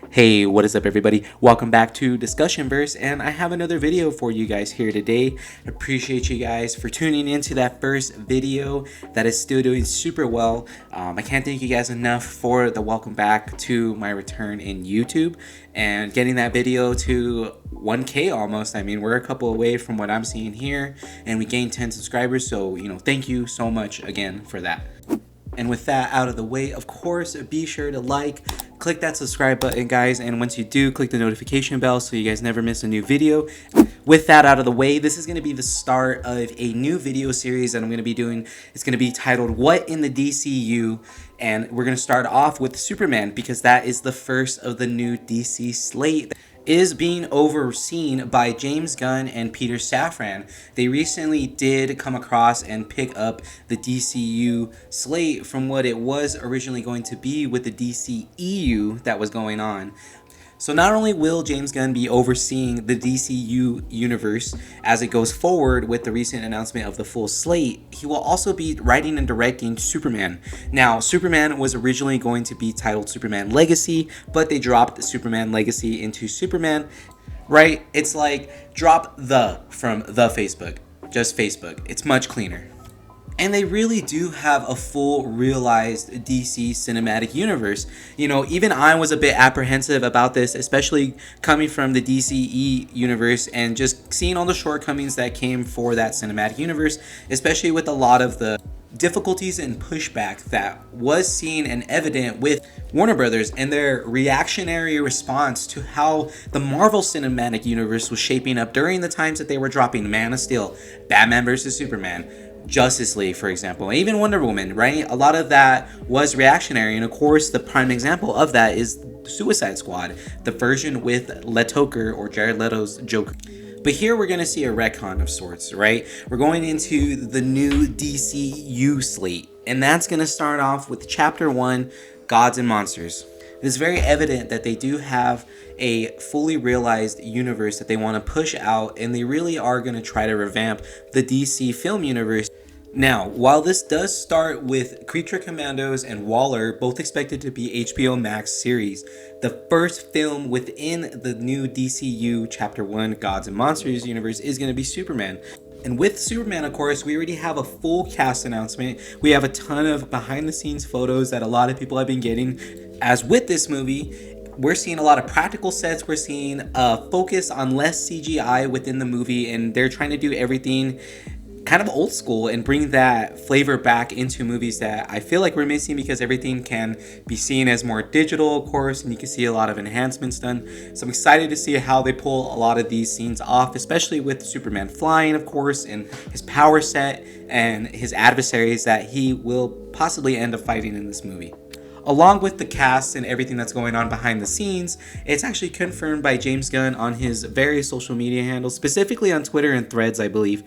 Hey, what is up everybody? Welcome back to DiscussionVerse, and I have another video for you guys here today. Appreciate you guys for tuning into that first video that is still doing super well. I can't thank you guys enough for the welcome back to my return in YouTube and getting that video to 1K almost. I mean, we're a couple away from what I'm seeing here, and we gained 10 subscribers, so thank you so much again for that. And with that out of the way, of course, be sure to click that subscribe button, guys, and once you do, click the notification bell so you guys never miss a new video. With that out of the way, this is going to be the start of a new video series that I'm going to be doing. It's going to be titled What in the DCU, and we're going to start off with Superman because that is the first of the new DC slate. Is being overseen by James Gunn and Peter Safran. They recently did come across and pick up the DCU slate from what it was originally going to be with the DCEU that was going on. So not only will James Gunn be overseeing the DCU universe as it goes forward with the recent announcement of the full slate, he will also be writing and directing Superman. Now, Superman was originally going to be titled Superman Legacy, but they dropped Superman Legacy into Superman, right? It's like drop the from the Facebook, just Facebook. It's much cleaner. And they really do have a full realized DC cinematic universe. Even I was a bit apprehensive about this, especially coming from the DCE universe and just seeing all the shortcomings that came for that cinematic universe, especially with a lot of the difficulties and pushback that was seen and evident with Warner Brothers and their reactionary response to how the Marvel Cinematic Universe was shaping up during the times that they were dropping Man of Steel, Batman vs. Superman, Justice League, for example, even Wonder Woman, right? A lot of that was reactionary, and of course the prime example of that is Suicide Squad, the version with Letoker or Jared Leto's Joker. But here we're going to see a retcon of sorts, right? We're going into the new DCU slate, and that's going to start off with Chapter 1, Gods and Monsters. It is very evident that they do have a fully realized universe that they want to push out, and they really are going to try to revamp the DC film universe. Now, while this does start with Creature Commandos and Waller, both expected to be HBO Max series, the first film within the new DCU Chapter 1 Gods and Monsters universe is going to be Superman. And with Superman, of course, we already have a full cast announcement. We have a ton of behind-the-scenes photos that a lot of people have been getting. As with this movie, we're seeing a lot of practical sets. We're seeing a focus on less CGI within the movie, and they're trying to do everything kind of old school and bring that flavor back into movies that I feel like we're missing because everything can be seen as more digital, of course, and you can see a lot of enhancements done. So I'm excited to see how they pull a lot of these scenes off, especially with Superman flying, of course, and his power set and his adversaries that he will possibly end up fighting in this movie. Along with the cast and everything that's going on behind the scenes, it's actually confirmed by James Gunn on his various social media handles, specifically on Twitter and Threads, I believe.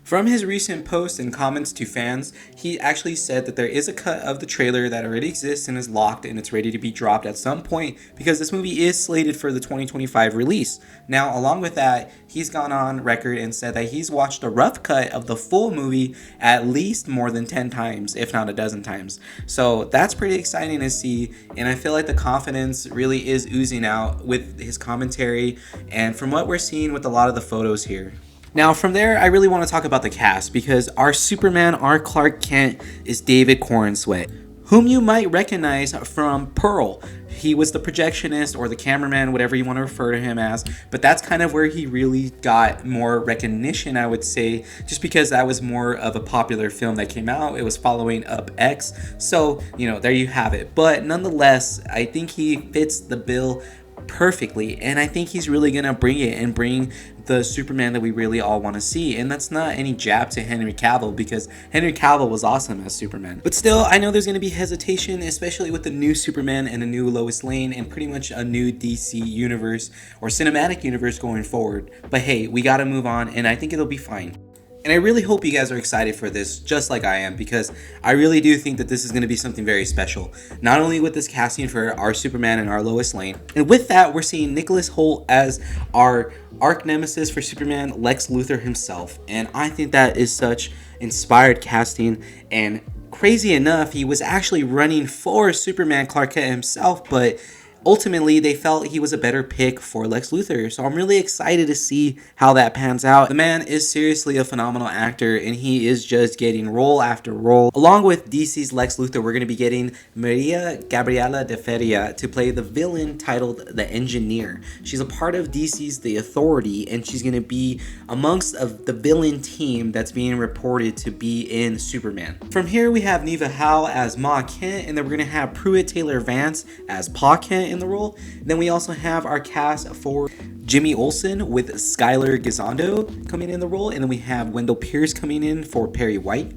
From his recent posts and comments to fans, he actually said that there is a cut of the trailer that already exists and is locked and it's ready to be dropped at some point because this movie is slated for the 2025 release. Now, along with that, he's gone on record and said that he's watched a rough cut of the full movie at least more than 10 times, if not a dozen times. So that's pretty exciting to see, and I feel like the confidence really is oozing out with his commentary and from what we're seeing with a lot of the photos here. Now, from there, I really want to talk about the cast because our Superman, our Clark Kent, is David Corenswet, whom you might recognize from Pearl. He was the projectionist or the cameraman, whatever you want to refer to him as, but that's kind of where he really got more recognition, I would say, just because that was more of a popular film that came out. It was following up X, so, there you have it. But nonetheless, I think he fits the bill perfectly, and I think he's really gonna bring it and bring the Superman that we really all want to see. And that's not any jab to Henry Cavill because Henry Cavill was awesome as Superman, but still I know there's gonna be hesitation, especially with the new Superman and a new Lois Lane and pretty much a new DC universe or cinematic universe going forward. But hey, we gotta move on, and I think it'll be fine. And I really hope you guys are excited for this, just like I am, because I really do think that this is going to be something very special. Not only with this casting for our Superman and our Lois Lane, and with that, we're seeing Nicholas Hoult as our arch nemesis for Superman, Lex Luthor himself. And I think that is such inspired casting, and crazy enough, he was actually running for Superman Clark Kent himself, but ultimately they felt he was a better pick for Lex Luthor. So I'm really excited to see how that pans out. The man is seriously a phenomenal actor, and he is just getting role after role. Along with DC's Lex Luthor, we're going to be getting Maria Gabriela de Feria to play the villain titled The Engineer. She's a part of DC's The Authority, and she's going to be amongst of the villain team that's being reported to be in Superman. From here, we have Neva Howe as Ma Kent, and then we're going to have Pruitt Taylor Vance as Pa Kent in the role. Then we also have our cast for Jimmy Olsen with Skylar Gisondo coming in the role, and then we have Wendell Pierce coming in for Perry White.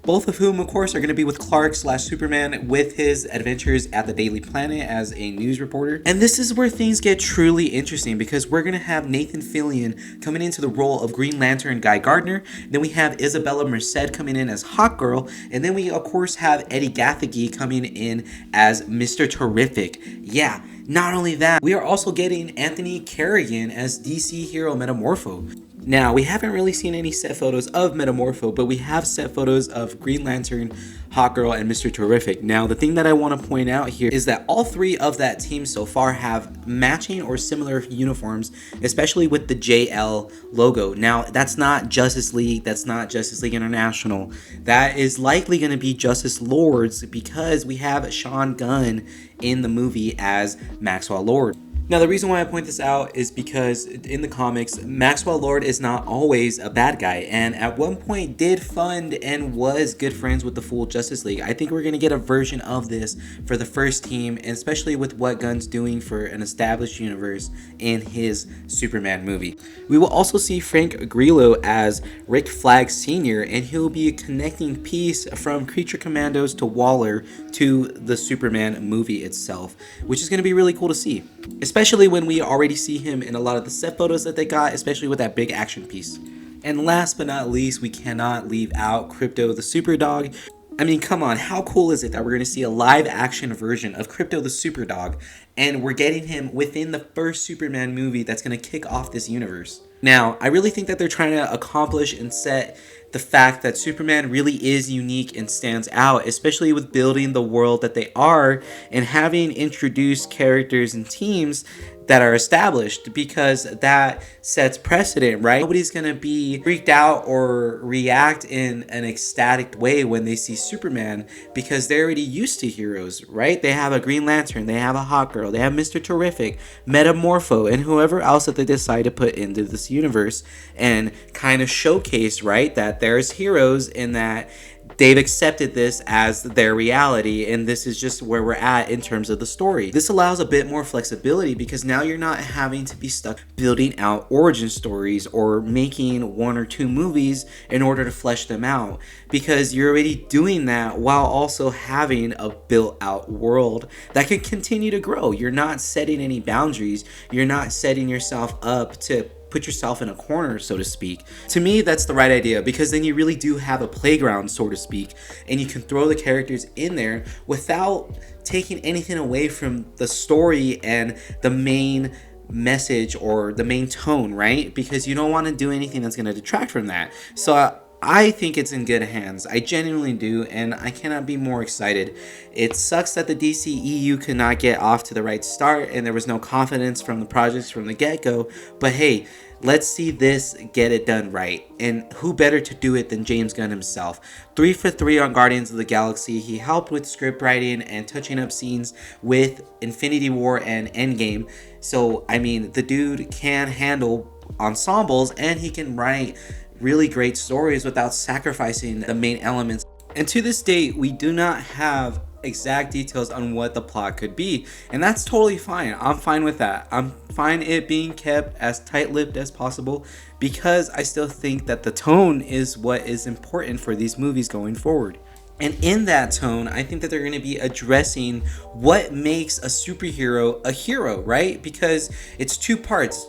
Both of whom, of course, are going to be with Clark/Superman with his adventures at the Daily Planet as a news reporter. And this is where things get truly interesting, because we're going to have Nathan Fillion coming into the role of Green Lantern Guy Gardner. Then we have Isabella Merced coming in as Hawkgirl. And then we, of course, have Eddie Gathegi coming in as Mr. Terrific. Yeah. Not only that, we are also getting Anthony Carrigan as DC hero Metamorpho. Now, we haven't really seen any set photos of Metamorpho, but we have set photos of Green Lantern, Hawkgirl, and Mr. Terrific. Now, the thing that I want to point out here is that all three of that team so far have matching or similar uniforms, especially with the JL logo. Now, that's not Justice League, that's not Justice League International. That is likely going to be Justice Lords, because we have Sean Gunn in the movie as Maxwell Lord. Now, the reason why I point this out is because in the comics, Maxwell Lord is not always a bad guy, and at one point did fund and was good friends with the full Justice League. I think we're going to get a version of this for the first team, and especially with what Gunn's doing for an established universe in his Superman movie. We will also see Frank Grillo as Rick Flag Sr., and he'll be a connecting piece from Creature Commandos to Waller to the Superman movie itself, which is going to be really cool to see. Especially when we already see him in a lot of the set photos that they got, especially with that big action piece. And last but not least, we cannot leave out Crypto the Superdog. I mean, come on, how cool is it that we're going to see a live action version of Crypto the Superdog, and we're getting him within the first Superman movie that's going to kick off this universe. Now, I really think that they're trying to accomplish and set the fact that Superman really is unique and stands out, especially with building the world that they are and having introduced characters and teams that are established, because that sets precedent, right? Nobody's gonna be freaked out or react in an ecstatic way when they see Superman, because they're already used to heroes, right? They have a Green Lantern, they have a Hawkgirl, they have Mr. Terrific, Metamorpho, and whoever else that they decide to put into this universe and kind of showcase, right, that there's heroes and that they've accepted this as their reality, and this is just where we're at in terms of the story. This allows a bit more flexibility, because now you're not having to be stuck building out origin stories or making 1 or 2 movies in order to flesh them out, because you're already doing that while also having a built out world that can continue to grow. You're not setting any boundaries. You're not setting yourself up to put yourself in a corner, so to speak. To me, that's the right idea, because then you really do have a playground, so to speak, and you can throw the characters in there without taking anything away from the story and the main message or the main tone, right? Because you don't want to do anything that's going to detract from that. So I think it's in good hands. I genuinely do, and I cannot be more excited. It sucks that the DCEU could not get off to the right start, and there was no confidence from the projects from the get-go, but hey, let's see this get it done right. And who better to do it than James Gunn himself? 3 for 3 on Guardians of the Galaxy. He helped with script writing and touching up scenes with Infinity War and Endgame. So, I mean, the dude can handle ensembles, and he can write really great stories without sacrificing the main elements. And to this date, we do not have exact details on what the plot could be, and that's totally fine. I'm fine with that. I'm fine it being kept as tight-lipped as possible, because I still think that the tone is what is important for these movies going forward. And in that tone, I think that they're going to be addressing what makes a superhero a hero, right? Because it's 2 parts.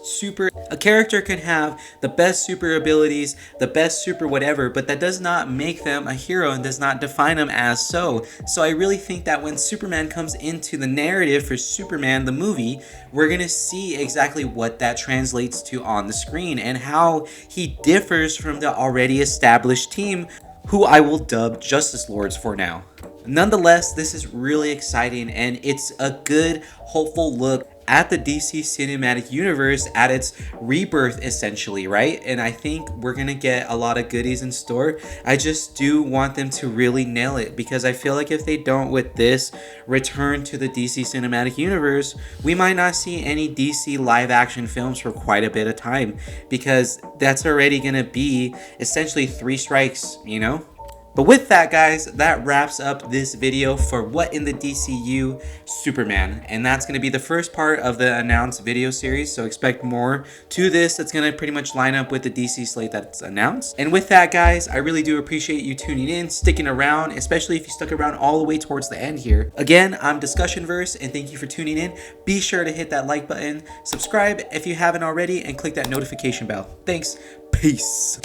A character can have the best super abilities, the best super whatever, but that does not make them a hero and does not define them as so. So I really think that when Superman comes into the narrative for Superman the movie, we're going to see exactly what that translates to on the screen and how he differs from the already established team who I will dub Justice Lords for now. Nonetheless, this is really exciting, and it's a good, hopeful look at the DC Cinematic Universe at its rebirth, essentially, right? And I think we're gonna get a lot of goodies in store. I just do want them to really nail it, because I feel like if they don't with this return to the DC Cinematic Universe, we might not see any DC live action films for quite a bit of time, because that's already gonna be essentially 3 strikes, you know? But with that, guys, that wraps up this video for What in the DCU Superman. And that's going to be the first part of the announced video series, so expect more to this. That's going to pretty much line up with the DC slate that's announced. And with that, guys, I really do appreciate you tuning in, sticking around, especially if you stuck around all the way towards the end here. Again, I'm DiscussionVerse, and thank you for tuning in. Be sure to hit that like button, subscribe if you haven't already, and click that notification bell. Thanks. Peace.